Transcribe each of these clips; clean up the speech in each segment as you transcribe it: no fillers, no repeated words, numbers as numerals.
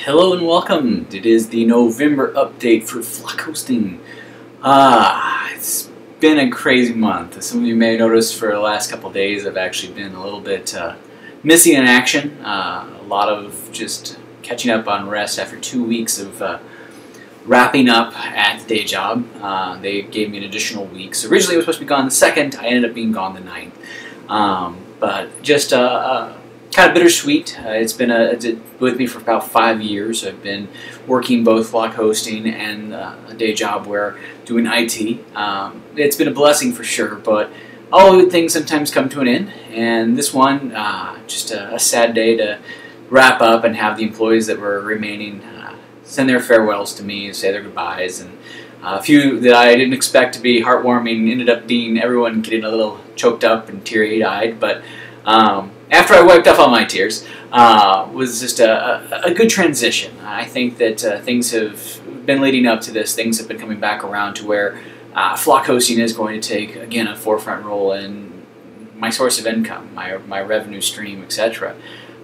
Hello and welcome. It is the November update for Flock Hosting. It's been a crazy month. Some of you may notice for the last couple days I've actually been a little bit missing in action. A lot of just catching up on rest after 2 weeks of wrapping up at the day job. They gave me an additional week. So originally I was supposed to be gone the 2nd. I ended up being gone the 9th. But just kind of bittersweet. It's been with me for about 5 years. I've been working both flock hosting and a day job where doing IT. It's been a blessing for sure, but all good things sometimes come to an end. And this one, just a sad day to wrap up and have the employees that were remaining send their farewells to me, say their goodbyes, and a few that I didn't expect to be heartwarming ended up being everyone getting a little choked up and teary-eyed, but after I wiped off all my tears, was just a good transition. I think that things have been leading up to this. Things have been coming back around to where flock hosting is going to take, again, a forefront role in my source of income, my revenue stream, etc.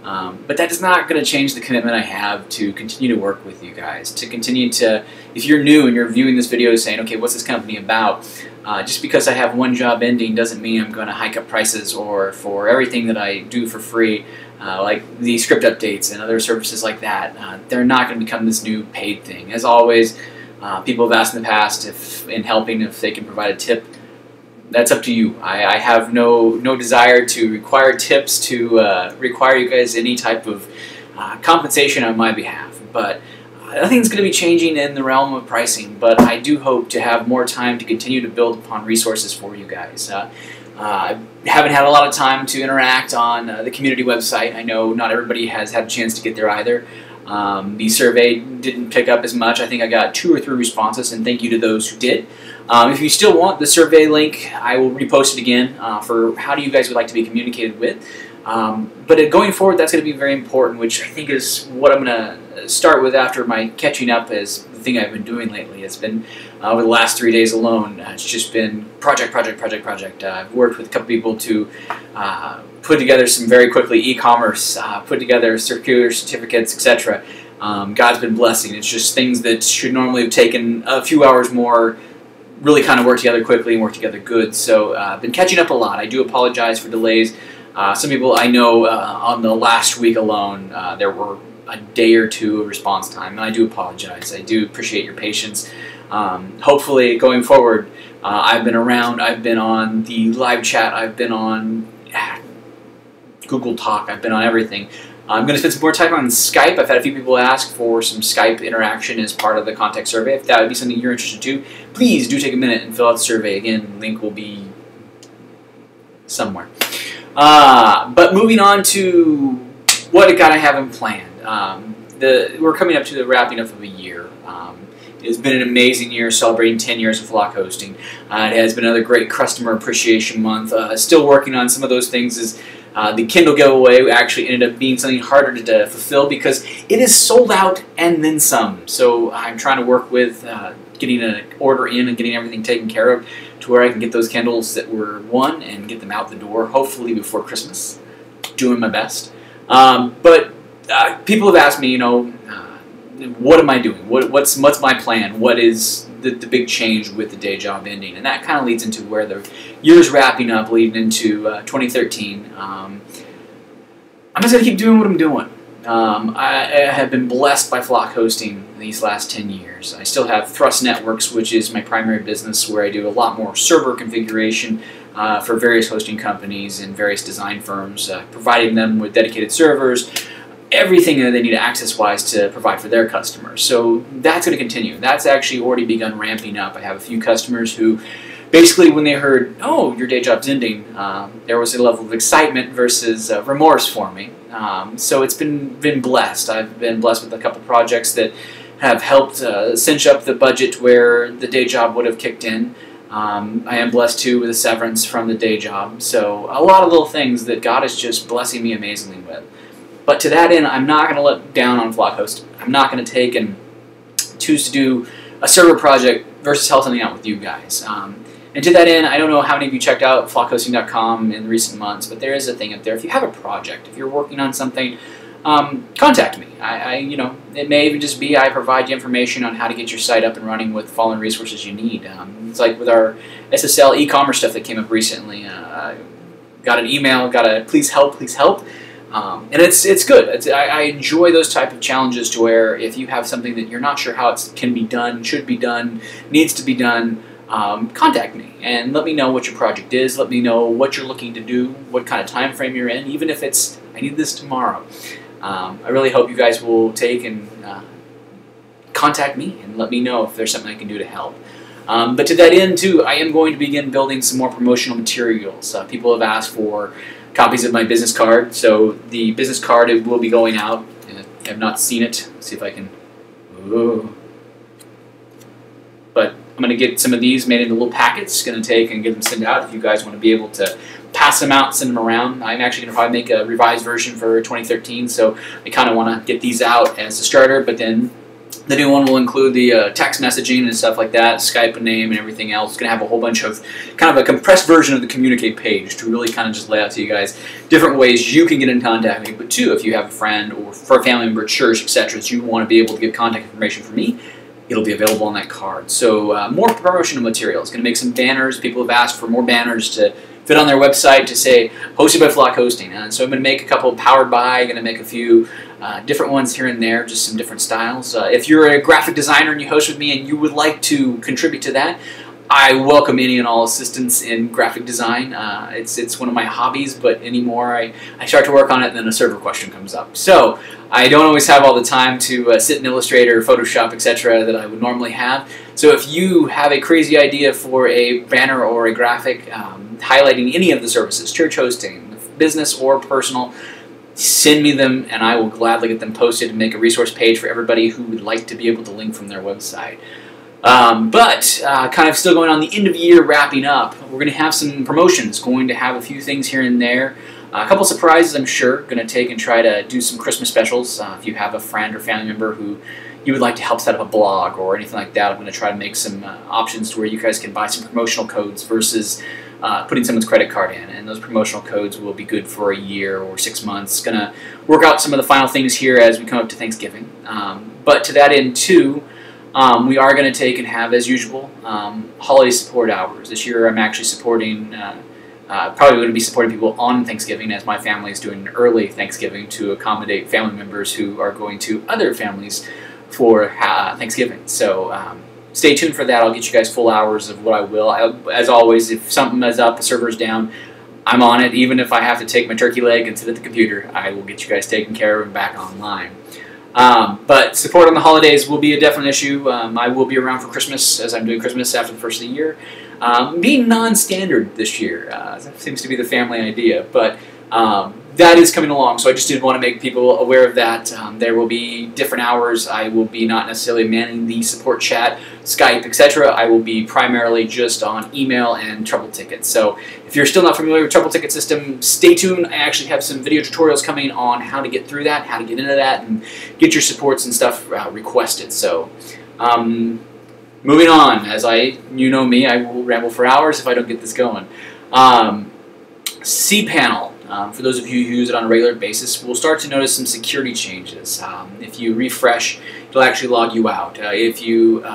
But that is not going to change the commitment I have to continue to work with you guys, to continue to, if you're new and you're viewing this video saying, okay, what's this company about? Just because I have one job ending doesn't mean I'm going to hike up prices or for everything that I do for free, like the script updates and other services like that. They're not going to become this new paid thing. As always, people have asked in the past if they can provide a tip. That's up to you. I have no desire to require tips, to require you guys any type of compensation on my behalf. But nothing's going to be changing in the realm of pricing, but I do hope to have more time to continue to build upon resources for you guys. I haven't had a lot of time to interact on the community website. I know not everybody has had a chance to get there either. The survey didn't pick up as much. I think I got 2 or 3 responses, and thank you to those who did. If you still want the survey link, I will repost it again for how do you guys would like to be communicated with. But going forward, that's going to be very important, which I think is what I'm going to start with after my catching up is the thing I've been doing lately. It's been, over the last 3 days alone, it's just been project. I've worked with a couple people to put together some very quickly e-commerce, put together circular certificates, etc. God's been blessing. It's just things that should normally have taken a few hours more really kind of work together quickly and work together good. So I've been catching up a lot. I do apologize for delays. Some people I know on the last week alone, there were a day or 2 of response time, and I do apologize. I do appreciate your patience. Hopefully, going forward, I've been around. I've been on the live chat. I've been on Google Talk. I've been on everything. I'm going to spend some more time on Skype. I've had a few people ask for some Skype interaction as part of the contact survey. If that would be something you're interested to, please do take a minute and fill out the survey. Again, link will be somewhere. But moving on to what I have in plan. We're coming up to the wrapping up of a year. It has been an amazing year, celebrating 10 years of flock hosting. It has been another great customer appreciation month. Still working on some of those things. The Kindle giveaway actually ended up being something harder to fulfill because it is sold out and then some. So I'm trying to work with getting an order in and getting everything taken care of to where I can get those Kindles that were won and get them out the door, hopefully before Christmas. Doing my best. But people have asked me, you know, what am I doing? What's my plan? What is the big change with the day job ending? And that kind of leads into where the year's wrapping up, leading into 2013. I'm just going to keep doing what I'm doing. I have been blessed by flock hosting these last 10 years. I still have Thrust Networks, which is my primary business, where I do a lot more server configuration for various hosting companies and various design firms, providing them with dedicated servers, everything that they need access-wise to provide for their customers. So that's going to continue. That's actually already begun ramping up. I have a few customers who basically when they heard, oh, your day job's ending, there was a level of excitement versus remorse for me. So it's been blessed. I've been blessed with a couple projects that have helped cinch up the budget where the day job would have kicked in. I am blessed too with a severance from the day job. So a lot of little things that God is just blessing me amazingly with. But to that end, I'm not going to let down on flock hosting. I'm not going to take and choose to do a server project versus help something out with you guys. And to that end, I don't know how many of you checked out flockhosting.com in recent months, but there is a thing up there. If you have a project, if you're working on something, contact me. You know, it may even just be I provide you information on how to get your site up and running with following resources you need. It's like with our SSL e-commerce stuff that came up recently. Got an email, got a please help, and it's good. I enjoy those type of challenges to where if you have something that you're not sure how it can be done, should be done, needs to be done, contact me and let me know what your project is. Let me know what you're looking to do, what kind of time frame you're in, even if it's I need this tomorrow. I really hope you guys will take and contact me and let me know if there's something I can do to help. But to that end, too, I am going to begin building some more promotional materials. People have asked for copies of my business card, so the business card will be going out. I have not seen it. Let's see if I can. Ooh. But I'm going to get some of these made into little packets. Going to take and get them sent out if you guys want to be able to pass them out, send them around. I'm actually going to probably make a revised version for 2013, so I kind of want to get these out as a starter, but then the new one will include the text messaging and stuff like that, Skype name and everything else. It's going to have a whole bunch of kind of a compressed version of the communicate page to really kind of just lay out to you guys different ways you can get in contact with me. But too, if you have a friend or for a family member, church, etc., that you want to be able to get contact information from me, it'll be available on that card. So more promotional materials. Going to make some banners. People have asked for more banners to fit on their website to say hosted by Flock Hosting. So I'm going to make a couple powered by. Going to make a few different ones here and there, just some different styles. If you're a graphic designer and you host with me and you would like to contribute to that, I welcome any and all assistance in graphic design. It's one of my hobbies, but anymore I start to work on it and then a server question comes up. So I don't always have all the time to sit in Illustrator, Photoshop, etc. that I would normally have. So if you have a crazy idea for a banner or a graphic highlighting any of the services, church hosting, business or personal, send me them and I will gladly get them posted and make a resource page for everybody who would like to be able to link from their website. But kind of still going on the end of year wrapping up, we're going to have some promotions, going to have a few things here and there. A couple surprises, I'm sure. Going to take and try to do some Christmas specials. If you have a friend or family member who you would like to help set up a blog or anything like that, I'm going to try to make some options to where you guys can buy some promotional codes versus putting someone's credit card in. And those promotional codes will be good for a year or 6 months. Going to work out some of the final things here as we come up to Thanksgiving. But to that end, too, we are going to take and have, as usual, holiday support hours. This year I'm actually supporting, probably going to be supporting people on Thanksgiving, as my family is doing an early Thanksgiving to accommodate family members who are going to other families for Thanksgiving. So stay tuned for that. I'll get you guys full hours of what I will. As always, if something is up, the server's down, I'm on it. Even if I have to take my turkey leg and sit at the computer, I will get you guys taken care of and back online. But support on the holidays will be a definite issue. I will be around for Christmas, as I'm doing Christmas after the first of the year. Being non-standard this year, that seems to be the family idea, but that is coming along, so I just did want to make people aware of that. There will be different hours. I will be not necessarily manning the support chat, Skype, etc. I will be primarily just on email and trouble tickets. So if you're still not familiar with trouble ticket system, stay tuned. I actually have some video tutorials coming on how to get through that, how to get into that, and get your supports and stuff requested. So moving on, as you know me, I will ramble for hours if I don't get this going. cPanel. For those of you who use it on a regular basis, we'll start to notice some security changes. If you refresh, it'll actually log you out. If you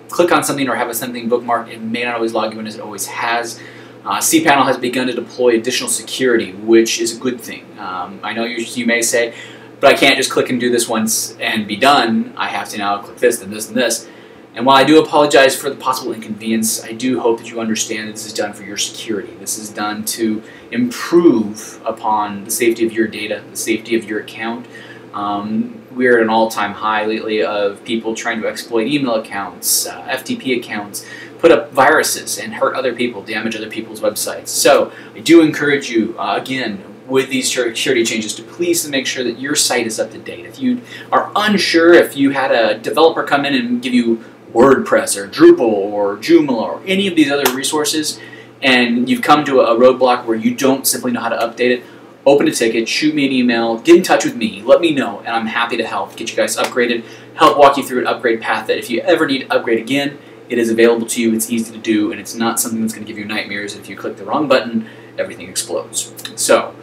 click on something or have something bookmarked, it may not always log you in as it always has. cPanel has begun to deploy additional security, which is a good thing. I know you may say, but I can't just click and do this once and be done. I have to now click this, then this, and this. And while I do apologize for the possible inconvenience, I do hope that you understand that this is done for your security. This is done to improve upon the safety of your data, the safety of your account. We're at an all-time high lately of people trying to exploit email accounts, FTP accounts, put up viruses and hurt other people, damage other people's websites. So I do encourage you, again, with these security changes, to please make sure that your site is up to date. If you are unsure, if you had a developer come in and give you WordPress or Drupal or Joomla or any of these other resources, and you've come to a roadblock where you don't simply know how to update it, open a ticket, shoot me an email, get in touch with me, let me know, and I'm happy to help get you guys upgraded, help walk you through an upgrade path that if you ever need to upgrade again, it is available to you, it's easy to do, and it's not something that's going to give you nightmares. If you click the wrong button, everything explodes. So,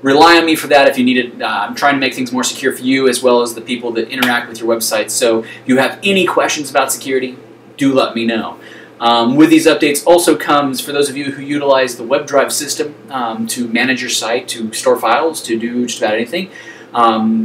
rely on me for that if you need it. I'm trying to make things more secure for you as well as the people that interact with your website. So if you have any questions about security, do let me know. With these updates also comes, for those of you who utilize the WebDrive system to manage your site, to store files, to do just about anything,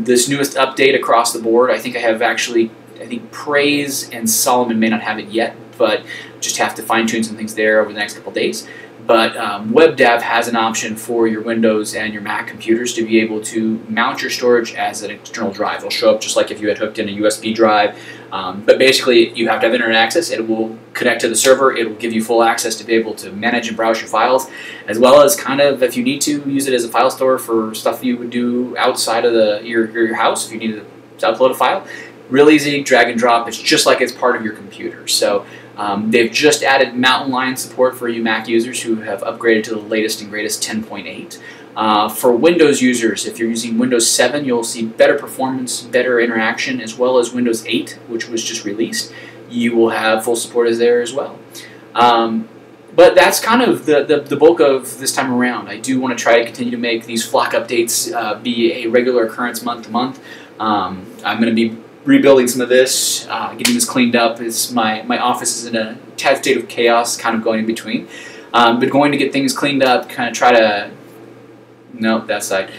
this newest update across the board, I think Praise and Solomon may not have it yet, but just have to fine-tune some things there over the next couple days. But WebDAV has an option for your Windows and your Mac computers to be able to mount your storage as an external drive. It'll show up just like if you had hooked in a USB drive. But basically, you have to have internet access. It will connect to the server. It will give you full access to be able to manage and browse your files, as well as kind of, if you need to, use it as a file store for stuff you would do outside of your house if you needed to upload a file. Real easy, drag and drop. It's just like it's part of your computer. So they've just added Mountain Lion support for you Mac users who have upgraded to the latest and greatest 10.8. For Windows users, if you're using Windows 7, you'll see better performance, better interaction, as well as Windows 8, which was just released. You will have full support as there as well. But that's kind of the bulk of this time around. I do want to try to continue to make these Flock updates be a regular occurrence month to month. I'm going to be rebuilding some of this, getting this cleaned up. My office is in a tad state of chaos, kind of going in between. But going to get things cleaned up, kind of try to, nope, that side.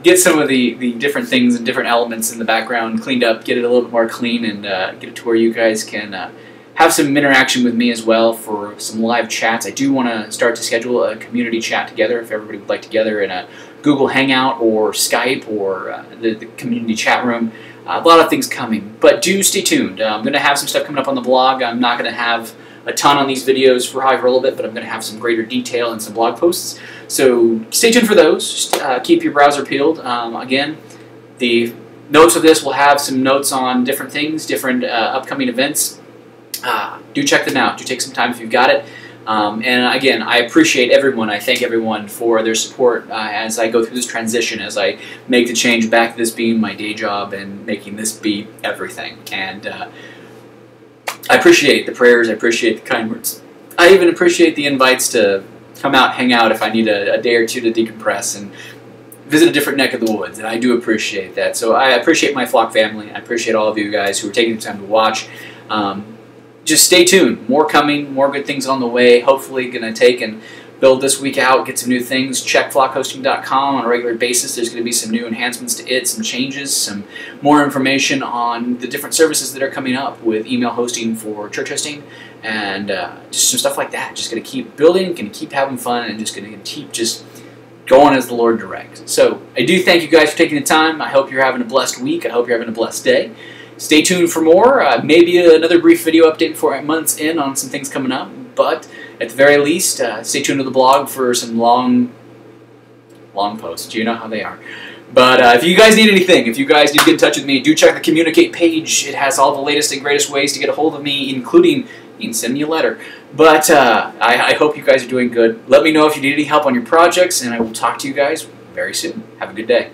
Get some of the different things and different elements in the background cleaned up, get it a little bit more clean, and get it to where you guys can have some interaction with me as well for some live chats. I do want to start to schedule a community chat together if everybody would like together in a Google Hangout or Skype or the community chat room. A lot of things coming, but do stay tuned. I'm going to have some stuff coming up on the blog. I'm not going to have a ton on these videos for a little bit, but I'm going to have some greater detail and some blog posts. So stay tuned for those. Just, keep your browser peeled. Again, the notes of this will have some notes on different things, different upcoming events. Do check them out. Do take some time if you've got it. And again, I appreciate everyone. I thank everyone for their support as I go through this transition, as I make the change back to this being my day job and making this be everything. And I appreciate the prayers. I appreciate the kind words. I even appreciate the invites to come out, hang out if I need a day or two to decompress and visit a different neck of the woods. And I do appreciate that. So I appreciate my Flock family. I appreciate all of you guys who are taking the time to watch. Just stay tuned. More coming, more good things on the way. Hopefully going to take and build this week out, get some new things. Check flockhosting.com on a regular basis. There's going to be some new enhancements to it, some changes, some more information on the different services that are coming up with email hosting for church hosting, and just some stuff like that. Just going to keep building, going to keep having fun, and just going to keep just going as the Lord directs. So I do thank you guys for taking the time. I hope you're having a blessed week. I hope you're having a blessed day. Stay tuned for more, maybe another brief video update before month's in on some things coming up, but at the very least, stay tuned to the blog for some long posts. You know how they are. But if you guys need anything, if you guys need to get in touch with me, do check the Communicate page. It has all the latest and greatest ways to get a hold of me, including, you can send me a letter. But I hope you guys are doing good. Let me know if you need any help on your projects, and I will talk to you guys very soon. Have a good day.